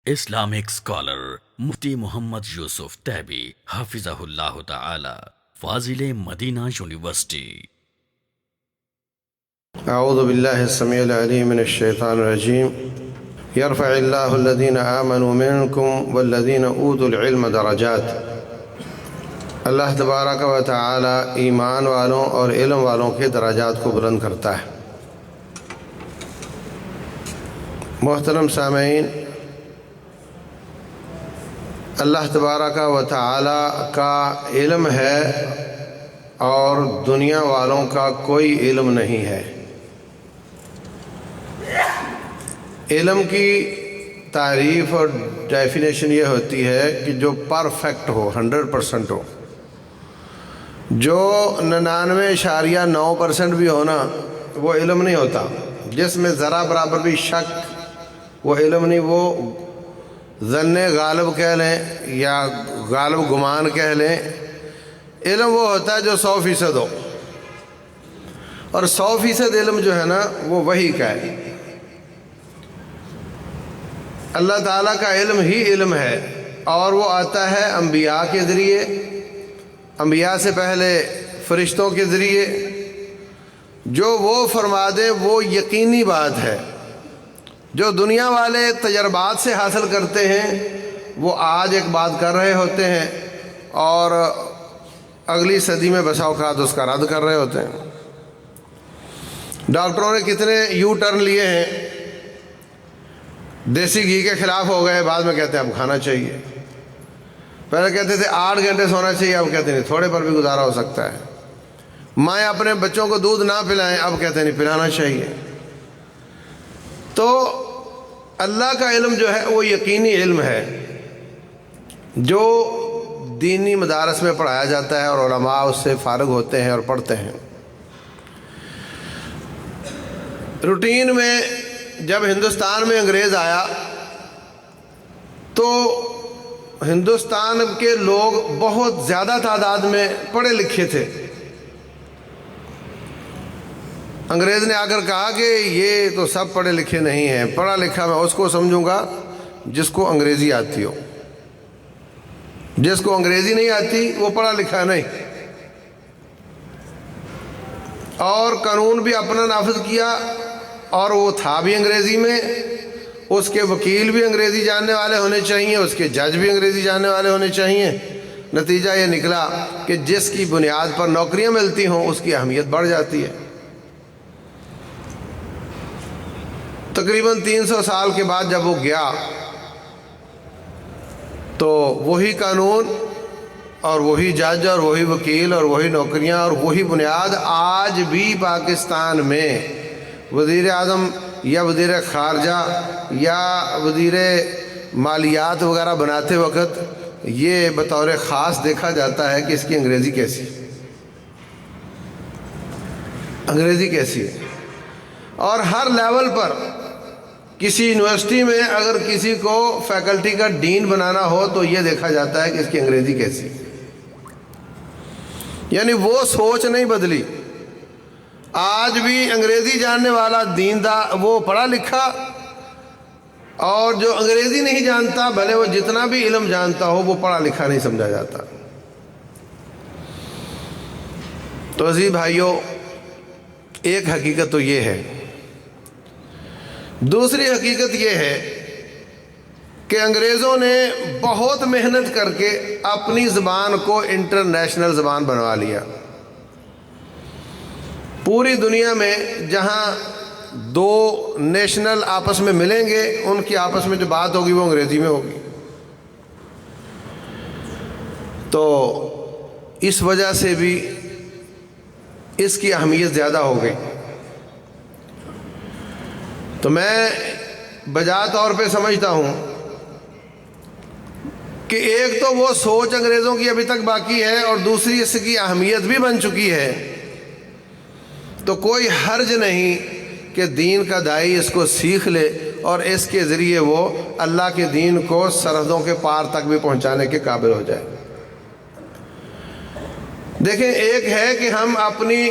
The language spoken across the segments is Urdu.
Islamic scholar Mufti Muhammad Yusuf Taibi Hafizahullah Ta'ala, Fazil Madina University. أعوذ بالله السميع العليم من الشيطان الرجيم. يرفع الله الذين آمنوا منكم والذين أوتوا العلم درجات. اللہ تبارک و تعالی ایمان والوں اور علم والوں کے درجات کو بلند کرتا ہے۔ محترم سامعین، اللہ تبارک و تعالی کا علم ہے اور دنیا والوں کا کوئی علم نہیں ہے۔ علم کی تعریف اور ڈیفینیشن یہ ہوتی ہے کہ جو پرفیکٹ ہو، 100% ہو۔ جو 99.9% بھی ہونا وہ علم نہیں ہوتا۔ جس میں ذرا برابر بھی شک وہ علم نہیں، وہ ظن غالب کہہ لیں یا غالب گمان کہہ لیں۔ علم وہ ہوتا ہے جو 100% ہو، اور 100% علم جو ہے نا وہ وحی کا ہے۔ اللہ تعالیٰ کا علم ہی علم ہے، اور وہ آتا ہے انبیاء کے ذریعے، انبیاء سے پہلے فرشتوں کے ذریعے۔ جو وہ فرما دے وہ یقینی بات ہے۔ جو دنیا والے تجربات سے حاصل کرتے ہیں وہ آج ایک بات کر رہے ہوتے ہیں اور اگلی صدی میں بسا اوقات اس کا رد کر رہے ہوتے ہیں۔ ڈاکٹروں نے کتنے یو ٹرن لیے ہیں، دیسی گھی کے خلاف ہو گئے، بعد میں کہتے ہیں اب کھانا چاہیے۔ پہلے کہتے تھے 8 گھنٹے سونا چاہیے، اب کہتے ہیں تھوڑے پر بھی گزارا ہو سکتا ہے۔ مائیں اپنے بچوں کو دودھ نہ پلائیں، اب کہتے ہیں نہیں پلانا چاہیے۔ تو اللہ کا علم جو ہے وہ یقینی علم ہے، جو دینی مدارس میں پڑھایا جاتا ہے اور علماء اس سے فارغ ہوتے ہیں اور پڑھتے ہیں۔ روٹین میں جب ہندوستان میں انگریز آیا تو ہندوستان کے لوگ بہت زیادہ تعداد میں پڑھے لکھے تھے۔ انگریز نے آ کر کہا کہ یہ تو سب پڑھے لکھے نہیں ہیں، پڑھا لکھا میں اس کو سمجھوں گا جس کو انگریزی آتی ہو۔ جس کو انگریزی نہیں آتی وہ پڑھا لکھا نہیں۔ اور قانون بھی اپنا نافذ کیا، اور وہ تھا بھی انگریزی میں۔ اس کے وکیل بھی انگریزی جاننے والے ہونے چاہیے، اس کے جج بھی انگریزی جاننے والے ہونے چاہیے۔ نتیجہ یہ نکلا کہ جس کی بنیاد پر نوکریاں ملتی ہوں اس کی اہمیت بڑھ جاتی ہے۔ تقریباً 300 سال کے بعد جب وہ گیا تو وہی قانون اور وہی جج اور وہی وکیل اور وہی نوکریاں اور وہی بنیاد آج بھی پاکستان میں وزیر اعظم یا وزیر خارجہ یا وزیر مالیات وغیرہ بناتے وقت یہ بطور خاص دیکھا جاتا ہے کہ اس کی انگریزی کیسی ہے، انگریزی کیسی ہے۔ اور ہر لیول پر کسی یونیورسٹی میں اگر کسی کو فیکلٹی کا ڈین بنانا ہو تو یہ دیکھا جاتا ہے کہ اس کی انگریزی کیسی ہے۔ یعنی وہ سوچ نہیں بدلی۔ آج بھی انگریزی جاننے والا دیندار وہ پڑھا لکھا، اور جو انگریزی نہیں جانتا بھلے وہ جتنا بھی علم جانتا ہو وہ پڑھا لکھا نہیں سمجھا جاتا۔ تو عزیز بھائیوں، ایک حقیقت تو یہ ہے۔ دوسری حقیقت یہ ہے کہ انگریزوں نے بہت محنت کر کے اپنی زبان کو انٹرنیشنل زبان بنوا لیا۔ پوری دنیا میں جہاں دو نیشنل آپس میں ملیں گے ان کی آپس میں جو بات ہوگی وہ انگریزی میں ہوگی۔ تو اس وجہ سے بھی اس کی اہمیت زیادہ ہو گئی۔ تو میں بجا طور پہ سمجھتا ہوں کہ ایک تو وہ سوچ انگریزوں کی ابھی تک باقی ہے، اور دوسری اس کی اہمیت بھی بن چکی ہے۔ تو کوئی حرج نہیں کہ دین کا داعی اس کو سیکھ لے اور اس کے ذریعے وہ اللہ کے دین کو سرحدوں کے پار تک بھی پہنچانے کے قابل ہو جائے۔ دیکھیں، ایک ہے کہ ہم اپنی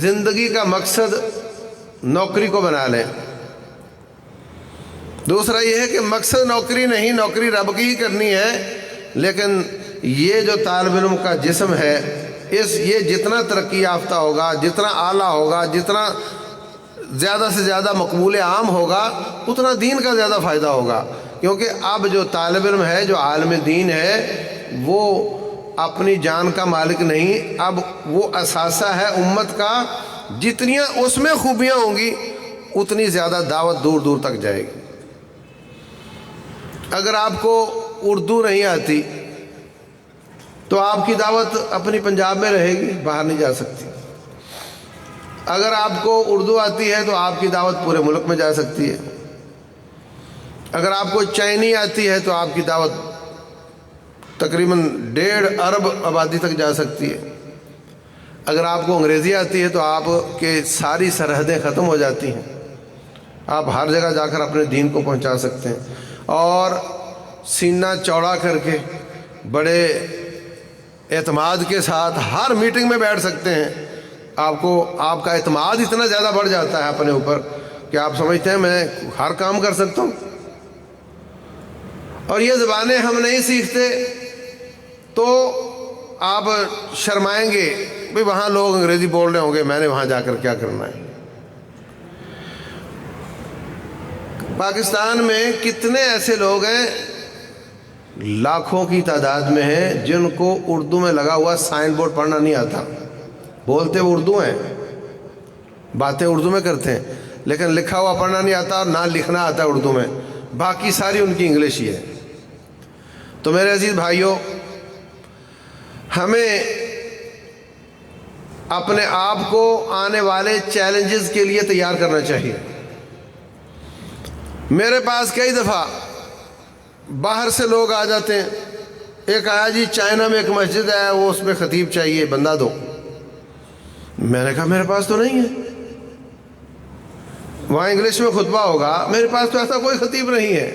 زندگی کا مقصد نوکری کو بنا لیں، دوسرا یہ ہے کہ مقصد نوکری نہیں، نوکری رب کی ہی کرنی ہے، لیکن یہ جو طالب علم کا جسم ہے یہ جتنا ترقی یافتہ ہوگا، جتنا اعلیٰ ہوگا، جتنا زیادہ سے زیادہ مقبول عام ہوگا، اتنا دین کا زیادہ فائدہ ہوگا. کیونکہ اب جو طالب علم ہے، جو عالم دین ہے، وہ اپنی جان کا مالک نہیں، اب وہ اثاثہ ہے امت کا. جتنیاں اس میں خوبیاں ہوں گی اتنی زیادہ دعوت دور دور تک جائے گی. اگر آپ کو اردو نہیں آتی تو آپ کی دعوت اپنی پنجاب میں رہے گی، باہر نہیں جا سکتی. اگر آپ کو اردو آتی ہے تو آپ کی دعوت پورے ملک میں جا سکتی ہے. اگر آپ کو چائنی آتی ہے تو آپ کی دعوت تقریباً 1.5 ارب آبادی تک جا سکتی ہے. اگر آپ کو انگریزی آتی ہے تو آپ کے ساری سرحدیں ختم ہو جاتی ہیں، آپ ہر جگہ جا کر اپنے دین کو پہنچا سکتے ہیں، اور سینہ چوڑا کر کے بڑے اعتماد کے ساتھ ہر میٹنگ میں بیٹھ سکتے ہیں. آپ کا اعتماد اتنا زیادہ بڑھ جاتا ہے اپنے اوپر کہ آپ سمجھتے ہیں میں ہر کام کر سکتا ہوں. اور یہ زبانیں ہم نہیں سیکھتے تو آپ شرمائیں گے، بھئی وہاں لوگ انگریزی بول رہے ہوں گے، میں نے وہاں جا کر کیا کرنا ہے. پاکستان میں کتنے ایسے لوگ ہیں، لاکھوں کی تعداد میں ہیں، جن کو اردو میں لگا ہوا سائن بورڈ پڑھنا نہیں آتا. بولتے وہ اردو ہیں، باتیں اردو میں کرتے ہیں، لیکن لکھا ہوا پڑھنا نہیں آتا اور نہ لکھنا آتا ہے اردو میں، باقی ساری ان کی انگلش ہی ہے. تو میرے عزیز بھائیوں، ہمیں اپنے آپ کو آنے والے چیلنجز کے لیے تیار کرنا چاہیے. میرے پاس کئی دفعہ باہر سے لوگ آ جاتے ہیں. ایک آیا جی چائنا میں ایک مسجد ہے، وہ اس میں خطیب چاہیے، بندہ دو. میں نے کہا میرے پاس تو نہیں ہے، وہاں انگلش میں خطبہ ہوگا، میرے پاس تو ایسا کوئی خطیب نہیں ہے.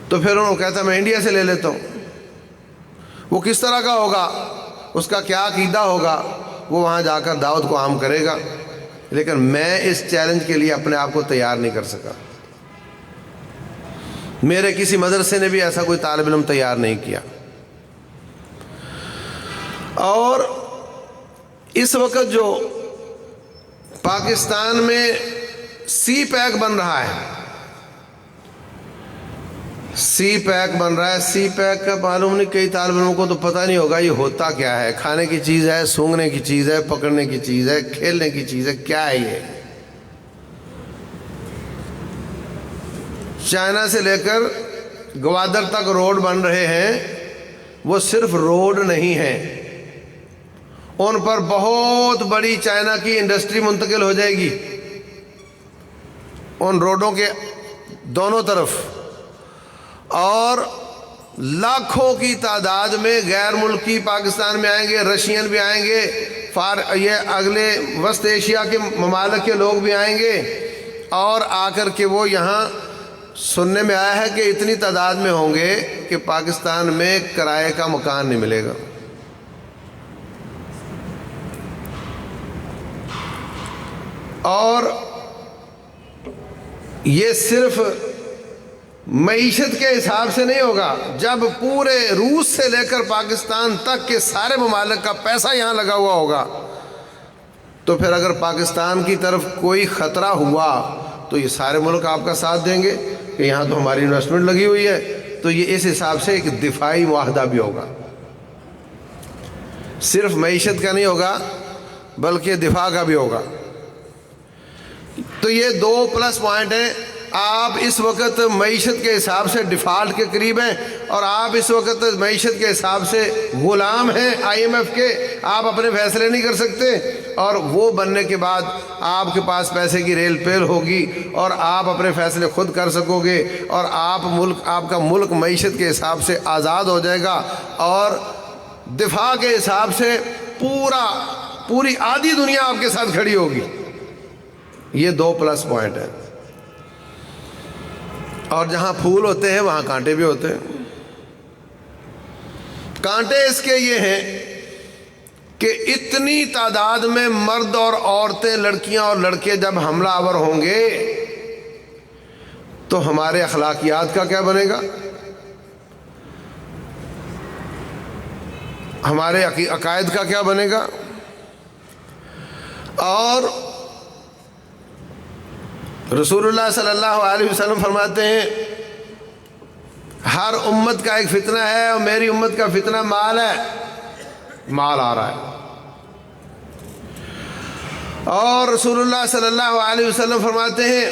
تو پھر انہوں نے کہتا میں انڈیا سے لے لیتا ہوں. وہ کس طرح کا ہوگا، اس کا کیا عقیدہ ہوگا، وہ وہاں جا کر دعوت کو عام کرے گا. لیکن میں اس چیلنج کے لیے اپنے آپ کو تیار نہیں کر سکا. میرے کسی مدرسے نے بھی ایسا کوئی طالب علم تیار نہیں کیا. اور اس وقت جو پاکستان میں سی پیک بن رہا ہے، سی پیک بن رہا ہے، سی پیک کا معلوم نہیں، کئی طالب علموں کو تو پتہ نہیں ہوگا یہ ہوتا کیا ہے. کھانے کی چیز ہے، سونگنے کی چیز ہے، پکڑنے کی چیز ہے، کھیلنے کی چیز ہے، کیا ہے یہ؟ چائنا سے لے کر گوادر تک روڈ بن رہے ہیں. وہ صرف روڈ نہیں ہیں، ان پر بہت بڑی چائنا کی انڈسٹری منتقل ہو جائے گی ان روڈوں کے دونوں طرف. اور لاکھوں کی تعداد میں غیر ملکی پاکستان میں آئیں گے، رشین بھی آئیں گے، یہ اگلے وسط ایشیا کے ممالک کے لوگ بھی آئیں گے. اور آ کر کے وہ یہاں سننے میں آیا ہے کہ اتنی تعداد میں ہوں گے کہ پاکستان میں کرائے کا مکان نہیں ملے گا. اور یہ صرف معیشت کے حساب سے نہیں ہوگا. جب پورے روس سے لے کر پاکستان تک کے سارے ممالک کا پیسہ یہاں لگا ہوا ہوگا تو پھر اگر پاکستان کی طرف کوئی خطرہ ہوا تو یہ سارے ملک آپ کا ساتھ دیں گے کہ یہاں تو ہماری انویسٹمنٹ لگی ہوئی ہے. تو یہ اس حساب سے ایک دفاعی معاہدہ بھی ہوگا، صرف معیشت کا نہیں ہوگا بلکہ دفاع کا بھی ہوگا. تو یہ 2 پلس پوائنٹ ہیں. آپ اس وقت معیشت کے حساب سے ڈیفالٹ کے قریب ہیں، اور آپ اس وقت معیشت کے حساب سے غلام ہیں IMF کے. آپ اپنے فیصلے نہیں کر سکتے، اور وہ بننے کے بعد آپ کے پاس پیسے کی ریل پیل ہوگی اور آپ اپنے فیصلے خود کر سکو گے، اور آپ کا ملک معیشت کے حساب سے آزاد ہو جائے گا، اور دفاع کے حساب سے پوری آدھی دنیا آپ کے ساتھ کھڑی ہوگی. یہ 2 پلس پوائنٹ ہیں. اور جہاں پھول ہوتے ہیں وہاں کانٹے بھی ہوتے ہیں. کانٹے اس کے یہ ہیں کہ اتنی تعداد میں مرد اور عورتیں، لڑکیاں اور لڑکے جب حملہ آور ہوں گے تو ہمارے اخلاقیات کا کیا بنے گا؟ ہمارے عقائد کا کیا بنے گا؟ اور رسول اللہ صلی اللہ علیہ وسلم فرماتے ہیں ہر امت کا ایک فتنہ ہے، اور میری امت کا فتنہ مال ہے، مال آ رہا ہے۔ اور رسول اللہ صلی اللہ علیہ وسلم فرماتے ہیں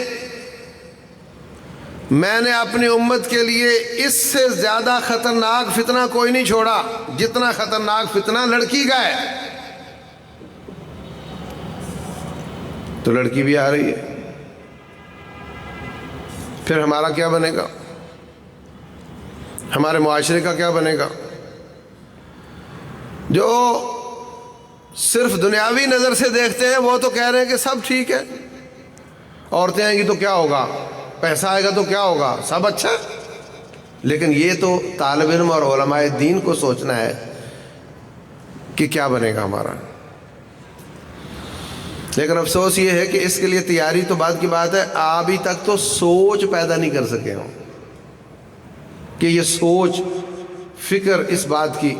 میں نے اپنی امت کے لیے اس سے زیادہ خطرناک فتنہ کوئی نہیں چھوڑا جتنا خطرناک فتنہ لڑکی کا ہے۔ تو لڑکی بھی آ رہی ہے، پھر ہمارا کیا بنے گا؟ ہمارے معاشرے کا کیا بنے گا؟ جو صرف دنیاوی نظر سے دیکھتے ہیں وہ تو کہہ رہے ہیں کہ سب ٹھیک ہے، عورتیں آئیں گی تو کیا ہوگا، پیسہ آئے گا تو کیا ہوگا، سب اچھا ہے۔ لیکن یہ تو طالب علم اور علماء دین کو سوچنا ہے کہ کیا بنے گا ہمارا۔ لیکن افسوس یہ ہے کہ اس کے لیے تیاری تو بعد کی بات ہے، ابھی تک تو سوچ پیدا نہیں کر سکے ہوں کہ یہ سوچ فکر اس بات کی۔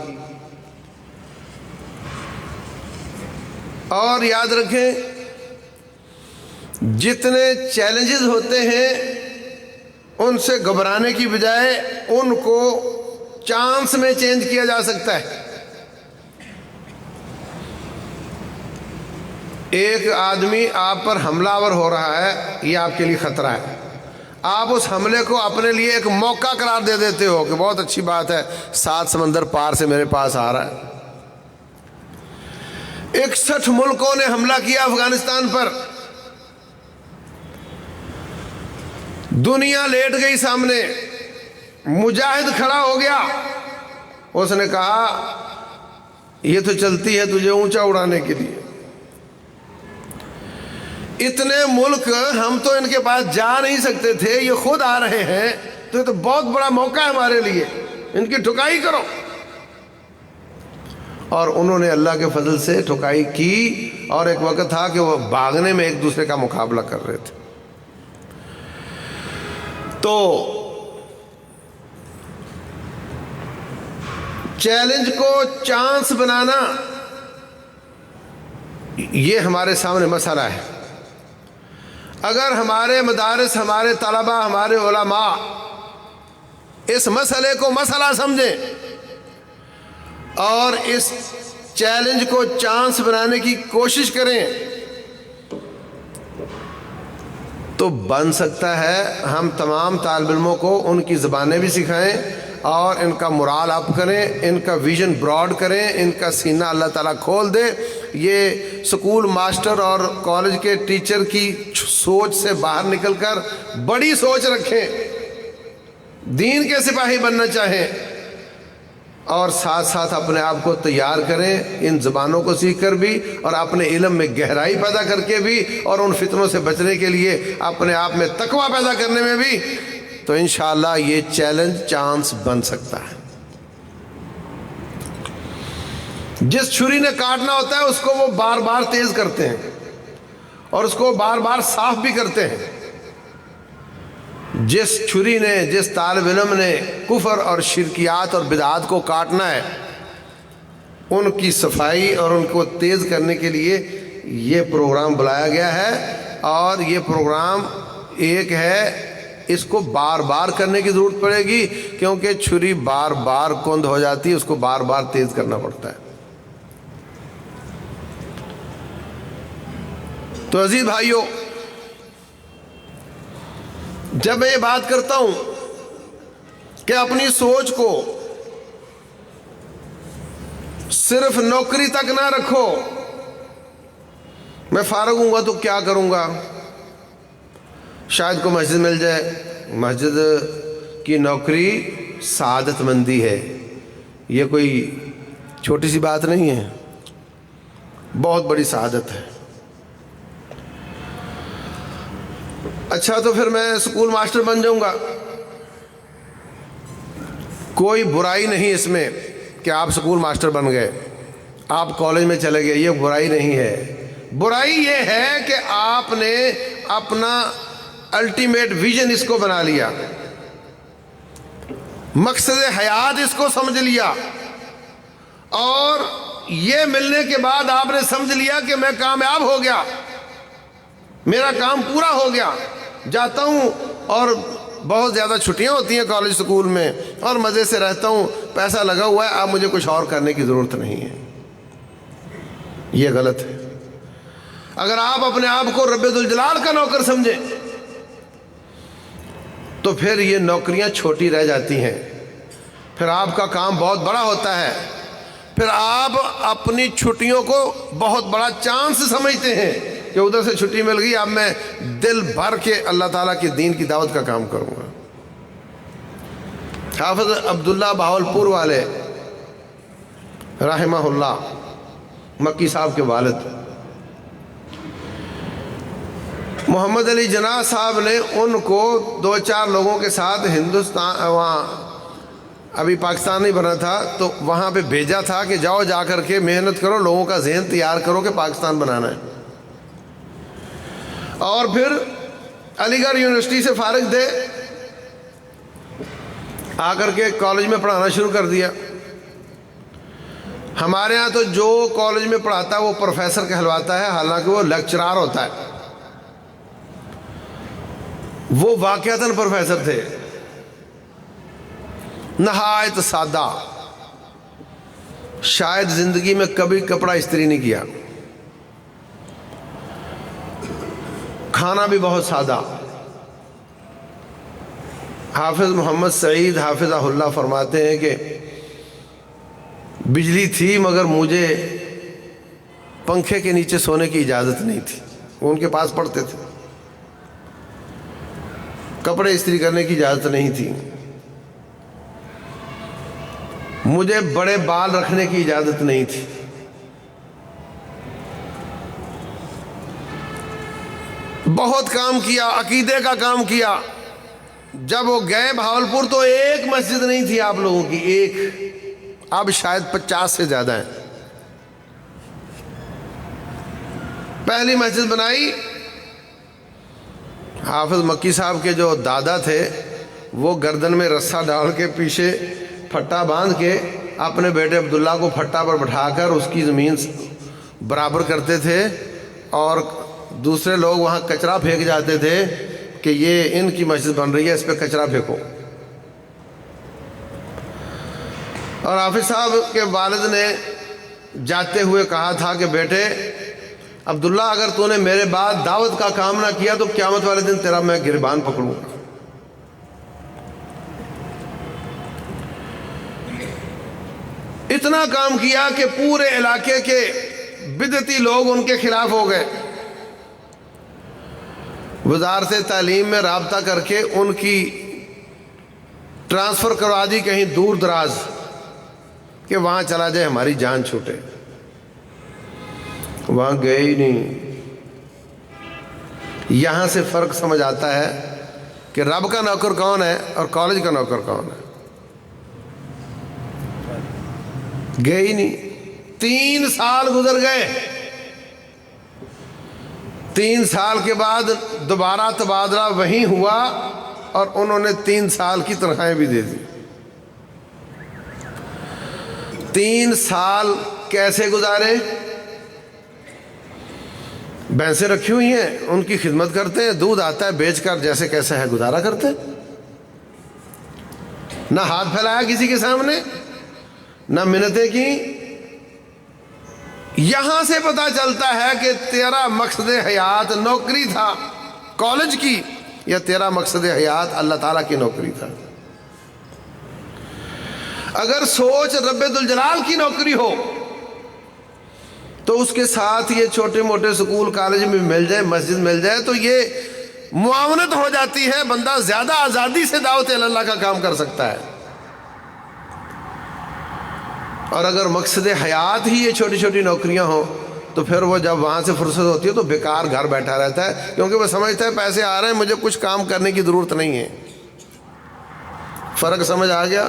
اور یاد رکھیں جتنے چیلنجز ہوتے ہیں ان سے گھبرانے کی بجائے ان کو چانس میں چینج کیا جا سکتا ہے۔ ایک آدمی آپ پر حملہ آور ہو رہا ہے، یہ آپ کے لیے خطرہ ہے، آپ اس حملے کو اپنے لیے ایک موقع قرار دے دیتے ہو کہ بہت اچھی بات ہے، 7 سمندر پار سے میرے پاس آ رہا ہے۔ 61 ملکوں نے حملہ کیا افغانستان پر، دنیا لیٹ گئی سامنے، مجاہد کھڑا ہو گیا، اس نے کہا یہ تو چلتی ہے تجھے اونچا اڑانے کے لیے، اتنے ملک ہم تو ان کے پاس جا نہیں سکتے تھے، یہ خود آ رہے ہیں، تو یہ تو بہت بڑا موقع ہے ہمارے لیے، ان کی ٹھکائی کرو۔ اور انہوں نے اللہ کے فضل سے ٹھکائی کی، اور ایک وقت تھا کہ وہ بھاگنے میں ایک دوسرے کا مقابلہ کر رہے تھے۔ تو چیلنج کو چانس بنانا یہ ہمارے سامنے مسئلہ ہے۔ اگر ہمارے مدارس، ہمارے طلبہ، ہمارے علماء اس مسئلے کو مسئلہ سمجھیں اور اس چیلنج کو چانس بنانے کی کوشش کریں تو بن سکتا ہے ہم تمام طالب علموں کو ان کی زبانیں بھی سکھائیں اور ان کا مورال اپ کریں، ان کا ویژن براڈ کریں، ان کا سینہ اللہ تعالیٰ کھول دے۔ یہ سکول ماسٹر اور کالج کے ٹیچر کی سوچ سے باہر نکل کر بڑی سوچ رکھیں، دین کے سپاہی بننا چاہیں، اور ساتھ ساتھ اپنے آپ کو تیار کریں ان زبانوں کو سیکھ کر بھی، اور اپنے علم میں گہرائی پیدا کر کے بھی، اور ان فتنوں سے بچنے کے لیے اپنے آپ میں تقویٰ پیدا کرنے میں بھی، تو انشاءاللہ یہ چیلنج چانس بن سکتا ہے۔ جس چھری نے کاٹنا ہوتا ہے اس کو وہ بار بار تیز کرتے ہیں اور اس کو بار بار صاف بھی کرتے ہیں۔ جس چھری نے، جس طالب علم نے کفر اور شرکیات اور بدعات کو کاٹنا ہے، ان کی صفائی اور ان کو تیز کرنے کے لیے یہ پروگرام بلایا گیا ہے، اور یہ پروگرام ایک ہے، اس کو بار بار کرنے کی ضرورت پڑے گی، کیونکہ چھری بار بار کند ہو جاتی ہے، اس کو بار بار تیز کرنا پڑتا ہے۔ تو عزیز بھائیوں، جب میں یہ بات کرتا ہوں کہ اپنی سوچ کو صرف نوکری تک نہ رکھو، میں فارغ ہوں گا تو کیا کروں گا، شاید کو مسجد مل جائے، مسجد کی نوکری سعادت مندی ہے، یہ کوئی چھوٹی سی بات نہیں ہے، بہت بڑی سعادت ہے۔ اچھا تو پھر میں سکول ماسٹر بن جاؤں گا، کوئی برائی نہیں اس میں کہ آپ سکول ماسٹر بن گئے، آپ کالج میں چلے گئے، یہ برائی نہیں ہے۔ برائی یہ ہے کہ آپ نے اپنا الٹیمیٹ ویژن اس کو بنا لیا، مقصد حیات اس کو سمجھ لیا، اور یہ ملنے کے بعد آپ نے سمجھ لیا کہ میں کامیاب ہو گیا، میرا کام پورا ہو گیا، جاتا ہوں اور بہت زیادہ چھٹیاں ہوتی ہیں کالج سکول میں اور مزے سے رہتا ہوں، پیسہ لگا ہوا ہے، اب مجھے کچھ اور کرنے کی ضرورت نہیں ہے۔ یہ غلط ہے۔ اگر آپ اپنے آپ کو رب ذوالجلال کا نوکر سمجھیں تو پھر یہ نوکریاں چھوٹی رہ جاتی ہیں، پھر آپ کا کام بہت بڑا ہوتا ہے، پھر آپ اپنی چھٹیوں کو بہت بڑا چانس سمجھتے ہیں کہ ادھر سے چھٹی مل گئی، اب میں دل بھر کے اللہ تعالیٰ کے دین کی دعوت کا کام کروں گا۔ حافظ عبداللہ بہاولپور والے رحمہ اللہ، مکی صاحب کے والد، محمد علی جناح صاحب نے ان کو 2-4 لوگوں کے ساتھ ہندوستان، وہاں ابھی پاکستان نہیں بنا تھا تو وہاں پہ بھیجا تھا کہ جاؤ جا کر کے محنت کرو، لوگوں کا ذہن تیار کرو کہ پاکستان بنانا ہے، اور پھر علی گڑھ یونیورسٹی سے فارغ تھے، آ کر کے کالج میں پڑھانا شروع کر دیا۔ ہمارے ہاں تو جو کالج میں پڑھاتا ہے وہ پروفیسر کہلواتا ہے، حالانکہ وہ لیکچرار ہوتا ہے۔ وہ واقعتاً پروفیسر تھے، نہایت سادہ، شاید زندگی میں کبھی کپڑا استری نہیں کیا، کھانا بھی بہت سادہ۔ حافظ محمد سعید حافظہ اللہ فرماتے ہیں کہ بجلی تھی مگر مجھے پنکھے کے نیچے سونے کی اجازت نہیں تھی، وہ ان کے پاس پڑھتے تھے، کپڑے استری کرنے کی اجازت نہیں تھی، مجھے بڑے بال رکھنے کی اجازت نہیں تھی، بہت کام کیا، عقیدے کا کام کیا۔ جب وہ گئے بہاولپور تو ایک مسجد نہیں تھی آپ لوگوں کی، ایک، اب شاید 50 سے زیادہ ہیں۔ پہلی مسجد بنائی، حافظ مکی صاحب کے جو دادا تھے وہ گردن میں رسہ ڈال کے پیچھے پھٹا باندھ کے اپنے بیٹے عبداللہ کو پھٹا پر بٹھا کر اس کی زمین برابر کرتے تھے، اور دوسرے لوگ وہاں کچرا پھینک جاتے تھے کہ یہ ان کی مسجد بن رہی ہے، اس پہ کچرا پھینکو۔ اور حافظ صاحب کے والد نے جاتے ہوئے کہا تھا کہ بیٹے عبداللہ، اگر تو نے میرے بعد دعوت کا کام نہ کیا تو قیامت والے دن تیرا میں گریبان پکڑوں گا۔ اتنا کام کیا کہ پورے علاقے کے بدعتی لوگ ان کے خلاف ہو گئے۔ وزارت تعلیم میں رابطہ کر کے ان کی ٹرانسفر کروا دی کہیں دور دراز کہ وہاں چلا جائے ہماری جان چھوٹے، وہاں گئے ہی نہیں۔ یہاں سے فرق سمجھ آتا ہے کہ رب کا نوکر کون ہے اور کالج کا نوکر کون ہے۔ گئے ہی نہیں۔ 3 سال گزر گئے، 3 سال کے بعد دوبارہ تبادلہ وہیں ہوا اور انہوں نے 3 سال کی تنخواہیں بھی دے دی۔ 3 سال کیسے گزارے؟ بھینسیں رکھی ہوئی ہیں، ان کی خدمت کرتے ہیں، دودھ آتا ہے بیچ کر جیسے کیسے ہے گزارا کرتے، نہ ہاتھ پھیلایا کسی کے سامنے، نہ منتیں کی۔ یہاں سے پتہ چلتا ہے کہ تیرا مقصد حیات نوکری تھا کالج کی، یا تیرا مقصد حیات اللہ تعالیٰ کی نوکری تھا۔ اگر سوچ رب ذوالجلال کی نوکری ہو تو اس کے ساتھ یہ چھوٹے موٹے سکول کالج میں مل جائے، مسجد مل جائے تو یہ معاونت ہو جاتی ہے، بندہ زیادہ آزادی سے دعوت اللہ کا کام کر سکتا ہے۔ اور اگر مقصد حیات ہی یہ چھوٹی چھوٹی نوکریاں ہوں تو پھر وہ جب وہاں سے فرصت ہوتی ہے تو بیکار گھر بیٹھا رہتا ہے، کیونکہ وہ سمجھتا ہے پیسے آ رہے ہیں، مجھے کچھ کام کرنے کی ضرورت نہیں ہے۔ فرق سمجھ آ گیا؟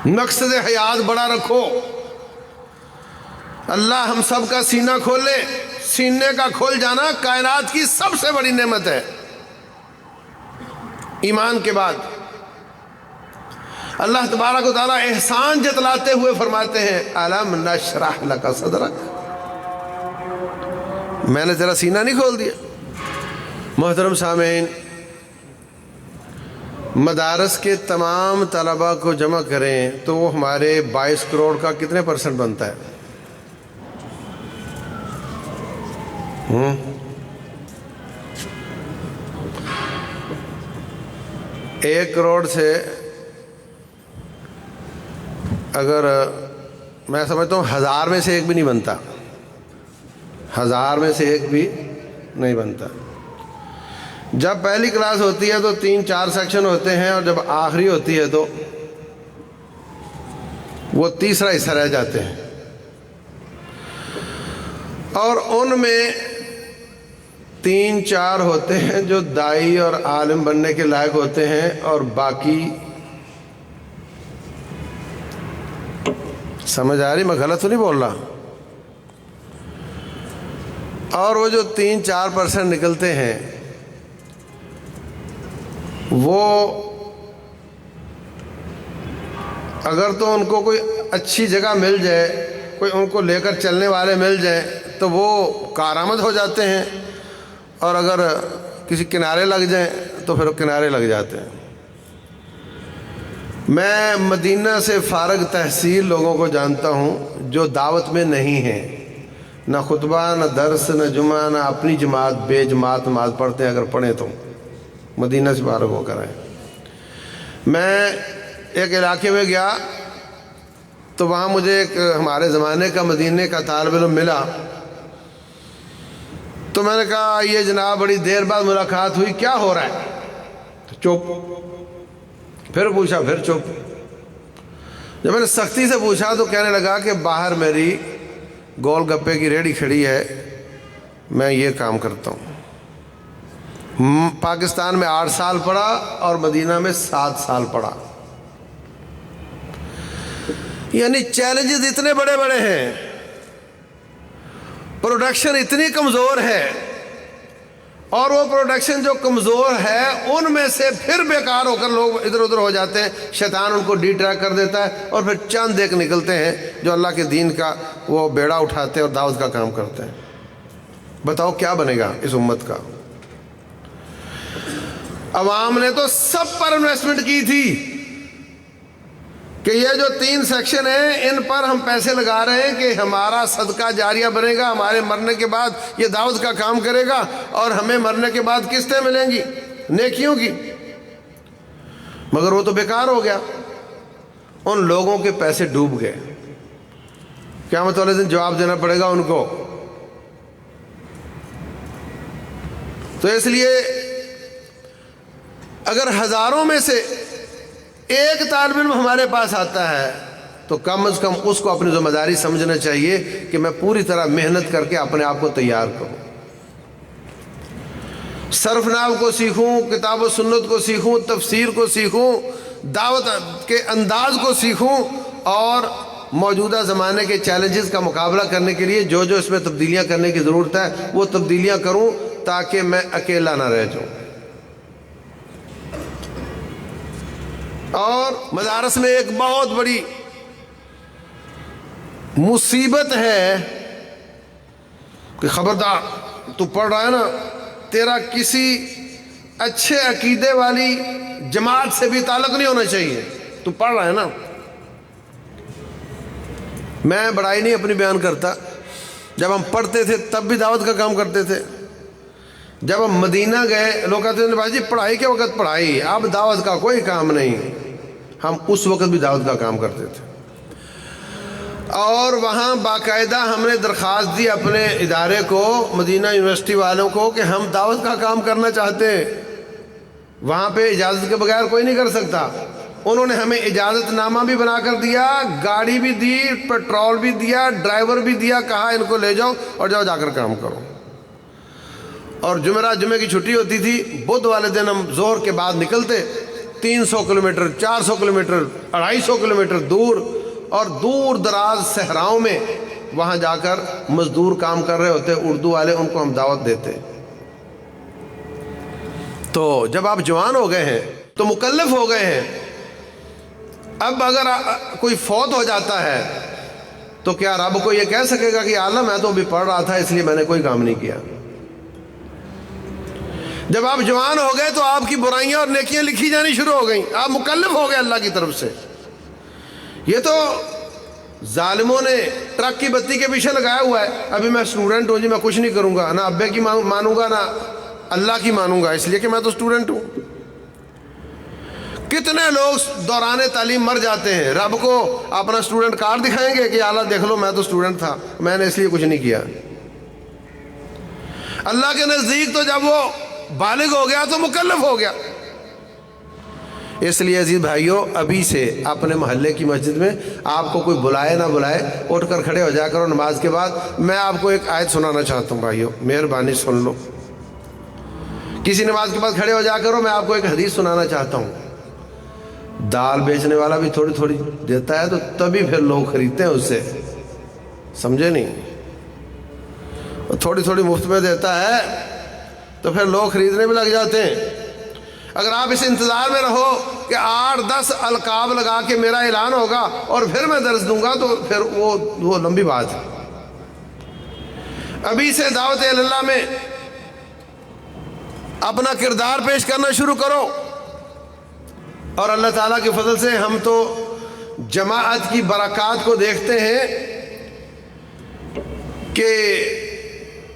مقصد حیات بڑا رکھو، اللہ ہم سب کا سینہ کھولے، سینے کا کھل جانا کائنات کی سب سے بڑی نعمت ہے ایمان کے بعد۔ اللہ تبارک و تعالیٰ احسان جتلاتے ہوئے فرماتے ہیں الم نشرح لک صدرک، میں نے تیرا سینہ نہیں کھول دیا۔ محترم سامعین، مدارس کے تمام طلباء کو جمع کریں تو وہ ہمارے 22 کروڑ کا کتنے % بنتا ہے؟ 1 کروڑ سے اگر میں سمجھتا ہوں 1000 میں سے 1 بھی نہیں بنتا، 1000 میں سے 1 بھی نہیں بنتا۔ جب پہلی کلاس ہوتی ہے تو 3-4 سیکشن ہوتے ہیں، اور جب آخری ہوتی ہے تو وہ تیسرا حصہ رہ جاتے ہیں، اور ان میں 3-4 ہوتے ہیں جو داعی اور عالم بننے کے لائق ہوتے ہیں، اور باقی سمجھ آ رہی؟ میں غلط تو نہیں بول رہا؟ اور وہ جو 3-4% نکلتے ہیں وہ اگر تو ان کو کوئی اچھی جگہ مل جائے، کوئی ان کو لے کر چلنے والے مل جائیں تو وہ کارآمد ہو جاتے ہیں، اور اگر کسی کنارے لگ جائیں تو پھر کنارے لگ جاتے ہیں۔ میں مدینہ سے فارغ تحصیل لوگوں کو جانتا ہوں جو دعوت میں نہیں ہیں، نہ خطبہ، نہ درس، نہ جمعہ، نہ اپنی جماعت، بے جماعت نماز پڑھتے ہیں، اگر پڑھیں تو مدینہ سے فارغ ہو کر آئیں۔ میں ایک علاقے میں گیا تو وہاں مجھے ایک ہمارے زمانے کا مدینے کا طالب علم ملا، تو میں نے کہا یہ جناب بڑی دیر بعد ملاقات ہوئی، کیا ہو رہا ہے؟ تو چپ، پھر پوچھا، پھر چپ۔ جب میں نے سختی سے پوچھا تو کہنے لگا کہ باہر میری گول گپے کی ریڑھی کھڑی ہے، میں یہ کام کرتا ہوں۔ پاکستان میں 8 سال پڑھا اور مدینہ میں 7 سال پڑھا۔ یعنی چیلنجز اتنے بڑے بڑے ہیں، پروڈکشن اتنی کمزور ہے، اور وہ پروڈکشن جو کمزور ہے ان میں سے پھر بیکار ہو کر لوگ ادھر ادھر ہو جاتے ہیں، شیطان ان کو ڈی ٹریک کر دیتا ہے، اور پھر چند ایک نکلتے ہیں جو اللہ کے دین کا وہ بیڑا اٹھاتے ہیں اور دعوت کا کام کرتے ہیں۔ بتاؤ کیا بنے گا اس امت کا؟ عوام نے تو سب پر انویسٹمنٹ کی تھی کہ یہ جو 3 سیکشن ہیں ان پر ہم پیسے لگا رہے ہیں کہ ہمارا صدقہ جاریہ بنے گا، ہمارے مرنے کے بعد یہ دعوت کا کام کرے گا، اور ہمیں مرنے کے بعد قسطیں ملیں گی نیکیوں کی۔ مگر وہ تو بیکار ہو گیا، ان لوگوں کے پیسے ڈوب گئے، قیامت والے دن جواب دینا پڑے گا ان کو۔ تو اس لیے اگر ہزاروں میں سے ایک طالب علم ہمارے پاس آتا ہے تو کم از کم اس کو اپنی ذمہ داری سمجھنا چاہیے کہ میں پوری طرح محنت کر کے اپنے آپ کو تیار کروں، صرف نحو کو سیکھوں، کتاب و سنت کو سیکھوں، تفسیر کو سیکھوں، دعوت کے انداز کو سیکھوں، اور موجودہ زمانے کے چیلنجز کا مقابلہ کرنے کے لیے جو جو اس میں تبدیلیاں کرنے کی ضرورت ہے وہ تبدیلیاں کروں، تاکہ میں اکیلا نہ رہ جاؤں۔ اور مدارس میں ایک بہت بڑی مصیبت ہے کہ خبردار تو پڑھ رہا ہے نا، تیرا کسی اچھے عقیدے والی جماعت سے بھی تعلق نہیں ہونا چاہیے، تو پڑھ رہا ہے نا۔ میں بڑائی نہیں اپنی بیان کرتا، جب ہم پڑھتے تھے تب بھی دعوت کا کام کرتے تھے۔ جب ہم مدینہ گئے لوگ کہتے ہیں بھائی جی پڑھائی کے وقت پڑھائی، اب دعوت کا کوئی کام نہیں۔ ہم اس وقت بھی دعوت کا کام کرتے تھے، اور وہاں باقاعدہ ہم نے درخواست دی اپنے ادارے کو، مدینہ یونیورسٹی والوں کو، کہ ہم دعوت کا کام کرنا چاہتے ہیں، وہاں پہ اجازت کے بغیر کوئی نہیں کر سکتا۔ انہوں نے ہمیں اجازت نامہ بھی بنا کر دیا، گاڑی بھی دی، پیٹرول بھی دیا، ڈرائیور بھی دیا، کہا ان کو لے جاؤ اور جاؤ جا کر کام کرو۔ اور جمعے کی چھٹی ہوتی تھی، بدھ والے دن ہم ظہر کے بعد نکلتے، 300 کلومیٹر، 400 کلومیٹر، 250 کلومیٹر دور، اور دور دراز صحراؤں میں وہاں جا کر مزدور کام کر رہے ہوتے اردو والے، ان کو ہم دعوت دیتے۔ تو جب آپ جوان ہو گئے ہیں تو مکلف ہو گئے ہیں، اب اگر کوئی فوت ہو جاتا ہے تو کیا رب کو یہ کہہ سکے گا کہ اعلیٰ میں تو ابھی پڑھ رہا تھا اس لیے میں نے کوئی کام نہیں کیا؟ جب آپ جوان ہو گئے تو آپ کی برائیاں اور نیکیاں لکھی جانی شروع ہو گئیں، آپ مکلف ہو گئے اللہ کی طرف سے۔ یہ تو ظالموں نے ٹرک کی بتی کے پیچھے لگایا ہوا ہے، ابھی میں اسٹوڈنٹ ہوں جی، میں کچھ نہیں کروں گا، نہ ابے کی مانوں گا نہ اللہ کی مانوں گا، اس لیے کہ میں تو اسٹوڈنٹ ہوں۔ کتنے لوگ دوران تعلیم مر جاتے ہیں، رب کو اپنا اسٹوڈنٹ کارڈ دکھائیں گے کہ اعلیٰ دیکھ لو میں تو اسٹوڈنٹ تھا، میں نے اس لیے کچھ نہیں کیا۔ اللہ کے نزدیک تو جب وہ بالغ ہو گیا تو مکلف ہو گیا۔ اس لیے عزیز بھائیوں، ابھی سے اپنے محلے کی مسجد میں آپ کو کوئی بلائے نہ بلائے، اٹھ کر کھڑے ہو جا کرو نماز کے بعد۔ میں آپ کو ایک آیت سنانا چاہتا ہوں بھائیوں، مہربانی سن لو۔ کسی نماز کے بعد کھڑے ہو جا کرو، میں آپ کو ایک حدیث سنانا چاہتا ہوں۔ دال بیچنے والا بھی تھوڑی تھوڑی دیتا ہے تو تبھی پھر لوگ خریدتے ہیں اس سے، سمجھے نہیں؟ تھوڑی تھوڑی مفت میں دیتا ہے تو پھر لوگ خریدنے میں لگ جاتے ہیں۔ اگر آپ اس انتظار میں رہو کہ 8-10 القاب لگا کے میرا اعلان ہوگا اور پھر میں درس دوں گا تو پھر وہ لمبی بات ہے۔ ابھی سے دعوت اللہ میں اپنا کردار پیش کرنا شروع کرو، اور اللہ تعالیٰ کے فضل سے ہم تو جماعت کی برکات کو دیکھتے ہیں کہ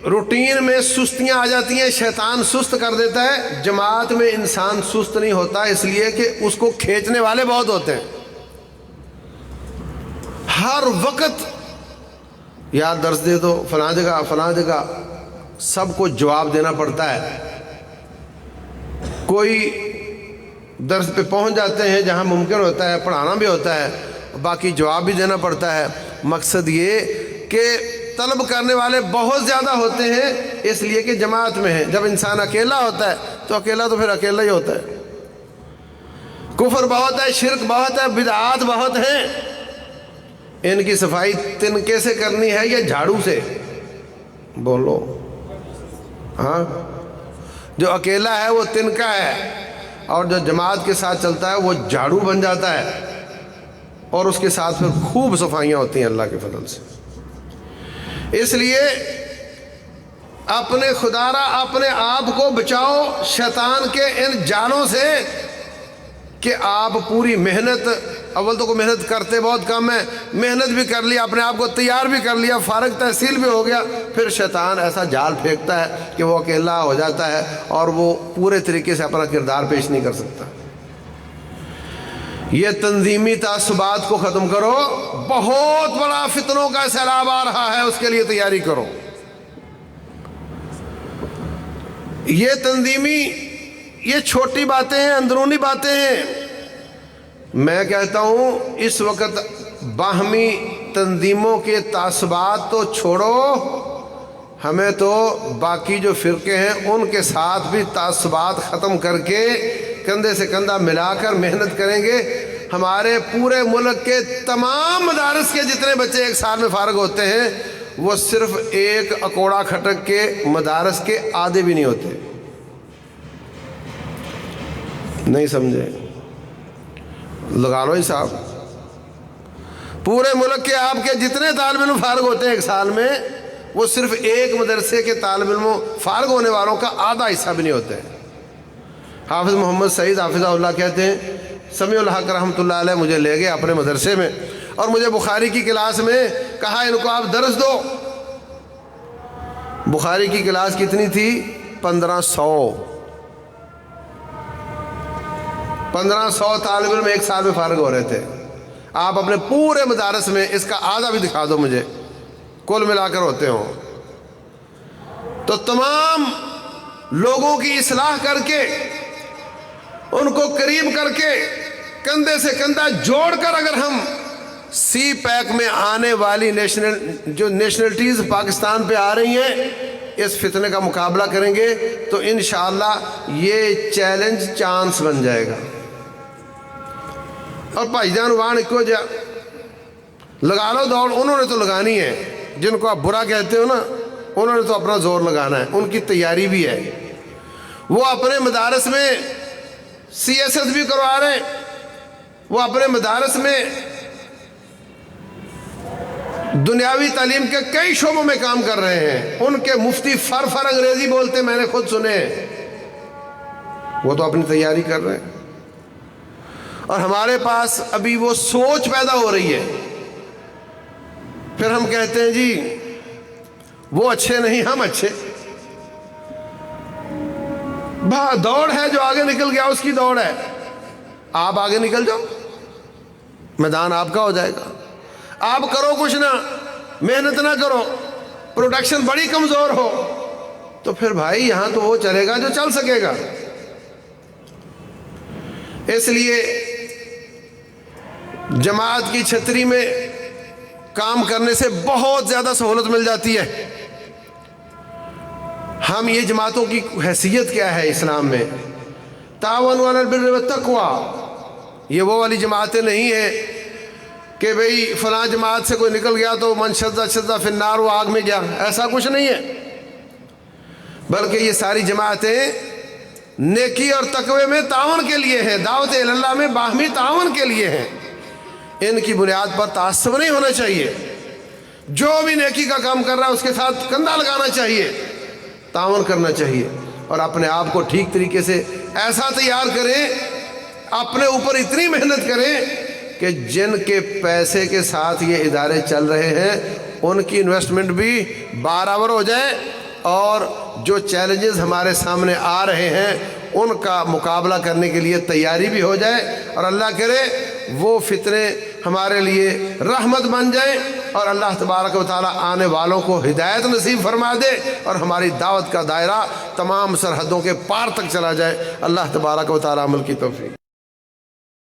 روٹین میں سستیاں آ جاتی ہیں، شیطان سست کر دیتا ہے۔ جماعت میں انسان سست نہیں ہوتا، اس لیے کہ اس کو کھینچنے والے بہت ہوتے ہیں۔ ہر وقت یاد درس دے دو، فلاں جگہ سب کو جواب دینا پڑتا ہے۔ کوئی درس پہ پہنچ جاتے ہیں جہاں ممکن ہوتا ہے پڑھانا بھی ہوتا ہے، باقی جواب بھی دینا پڑتا ہے۔ مقصد یہ کہ طلب کرنے والے بہت زیادہ ہوتے ہیں، اس لیے کہ جماعت میں ہے۔ جب انسان اکیلا ہوتا ہے تو اکیلا تو پھر اکیلا ہی ہوتا ہے۔ کفر بہت ہے، شرک بہت ہے، بدعات بہت ہیں۔ ان کی صفائی تنکے سے کرنی ہے یا جھاڑو سے؟ بولو ہاں۔ جو اکیلا ہے وہ تنکا ہے، اور جو جماعت کے ساتھ چلتا ہے وہ جھاڑو بن جاتا ہے، اور اس کے ساتھ پھر خوب صفائیاں ہوتی ہیں اللہ کے فضل سے۔ اس لیے اپنے خدارہ اپنے آپ کو بچاؤ شیطان کے ان جالوں سے کہ آپ پوری محنت، اول تو کوئی محنت کرتے بہت کم ہے، محنت بھی کر لی، اپنے آپ کو تیار بھی کر لیا، فارغ تحصیل بھی ہو گیا، پھر شیطان ایسا جال پھینکتا ہے کہ وہ اکیلا ہو جاتا ہے اور وہ پورے طریقے سے اپنا کردار پیش نہیں کر سکتا۔ یہ تنظیمی تعصبات کو ختم کرو، بہت بڑا فتنوں کا سیلاب آ رہا ہے، اس کے لیے تیاری کرو۔ یہ تنظیمی، یہ چھوٹی باتیں ہیں، اندرونی باتیں ہیں۔ میں کہتا ہوں اس وقت باہمی تنظیموں کے تعصبات تو چھوڑو، ہمیں تو باقی جو فرقے ہیں ان کے ساتھ بھی تعصبات ختم کر کے کندھے سے کندھا ملا کر محنت کریں گے۔ ہمارے پورے ملک کے تمام مدارس کے جتنے بچے ایک سال میں فارغ ہوتے ہیں وہ صرف ایک اکوڑا کھٹک کے مدارس کے آدھے بھی نہیں ہوتے۔ نہیں سمجھے؟ لگا لو حساب۔ پورے ملک کے آپ کے جتنے طالب علم فارغ ہوتے ہیں ایک سال میں، وہ صرف ایک مدرسے کے طالب علموں فارغ ہونے والوں کا آدھا حصہ بھی نہیں ہوتے ہیں۔ حافظ محمد سعید حافظہ اللہ کہتے ہیں، سمیع الحق رحمۃ اللہ علیہ مجھے لے گئے اپنے مدرسے میں اور مجھے بخاری کی کلاس میں کہا ان کو آپ درس دو۔ بخاری کی کلاس کتنی تھی؟ 1500 طالب علم ایک سال میں فارغ ہو رہے تھے۔ آپ اپنے پورے مدارس میں اس کا آدھا بھی دکھا دو مجھے، کل ملا کر ہوتے ہوں تو تمام لوگوں کی اصلاح کر کے، ان کو قریب کر کے، کندھے سے کندھا جوڑ کر اگر ہم سی پیک میں آنے والی جو نیشنلٹیز پاکستان پہ آ رہی ہیں اس فتنے کا مقابلہ کریں گے تو انشاءاللہ یہ چیلنج چانس بن جائے گا۔ اور بھائی جان وان کو جا لگا لو دوڑ، انہوں نے تو لگانی ہے، جن کو آپ برا کہتے ہو نا، انہوں نے تو اپنا زور لگانا ہے، ان کی تیاری بھی ہے، وہ اپنے مدارس میں CSS بھی کروا رہے ہیں، وہ اپنے مدارس میں دنیاوی تعلیم کے کئی شعبوں میں کام کر رہے ہیں، ان کے مفتی فر انگریزی بولتے میں نے خود سنے ہیں، وہ تو اپنی تیاری کر رہے ہیں، اور ہمارے پاس ابھی وہ سوچ پیدا ہو رہی ہے، پھر ہم کہتے ہیں جی وہ اچھے نہیں ہم اچھے، دوڑ ہے، جو آگے نکل گیا اس کی دوڑ ہے، آپ آگے نکل جاؤ، میدان آپ کا ہو جائے گا، آپ کرو کچھ نہ، محنت نہ کرو، پروڈکشن بڑی کمزور ہو، تو پھر بھائی یہاں تو وہ چلے گا جو چل سکے گا۔ اس لیے جماعت کی چھتری میں کام کرنے سے بہت زیادہ سہولت مل جاتی ہے۔ ہم یہ جماعتوں کی حیثیت کیا ہے اسلام میں؟ تعاونوا علی البر والتقوی، یہ وہ والی جماعتیں نہیں ہیں کہ بھئی فلاں جماعت سے کوئی نکل گیا تو من شذ فی النار، وہ آگ میں گیا، ایسا کچھ نہیں ہے، بلکہ یہ ساری جماعتیں نیکی اور تقوی میں تعاون کے لیے ہیں، دعوت اللہ میں باہمی تعاون کے لیے ہیں، ان کی بنیاد پر تعصب نہیں ہونا چاہیے، جو بھی نیکی کا کام کر رہا ہے اس کے ساتھ کندھا لگانا چاہیے، تعاون کرنا چاہیے، اور اپنے آپ کو ٹھیک طریقے سے ایسا تیار کریں، اپنے اوپر اتنی محنت کریں کہ جن کے پیسے کے ساتھ یہ ادارے چل رہے ہیں ان کی انویسٹمنٹ بھی برابر ہو جائے، اور جو چیلنجز ہمارے سامنے آ رہے ہیں ان کا مقابلہ کرنے کے لیے تیاری بھی ہو جائے، اور اللہ کرے وہ فتنے ہمارے لیے رحمت بن جائیں، اور اللہ تبارک و تعالی آنے والوں کو ہدایت نصیب فرما دے، اور ہماری دعوت کا دائرہ تمام سرحدوں کے پار تک چلا جائے۔ اللہ تبارک و تعالی عمل کی توفیق۔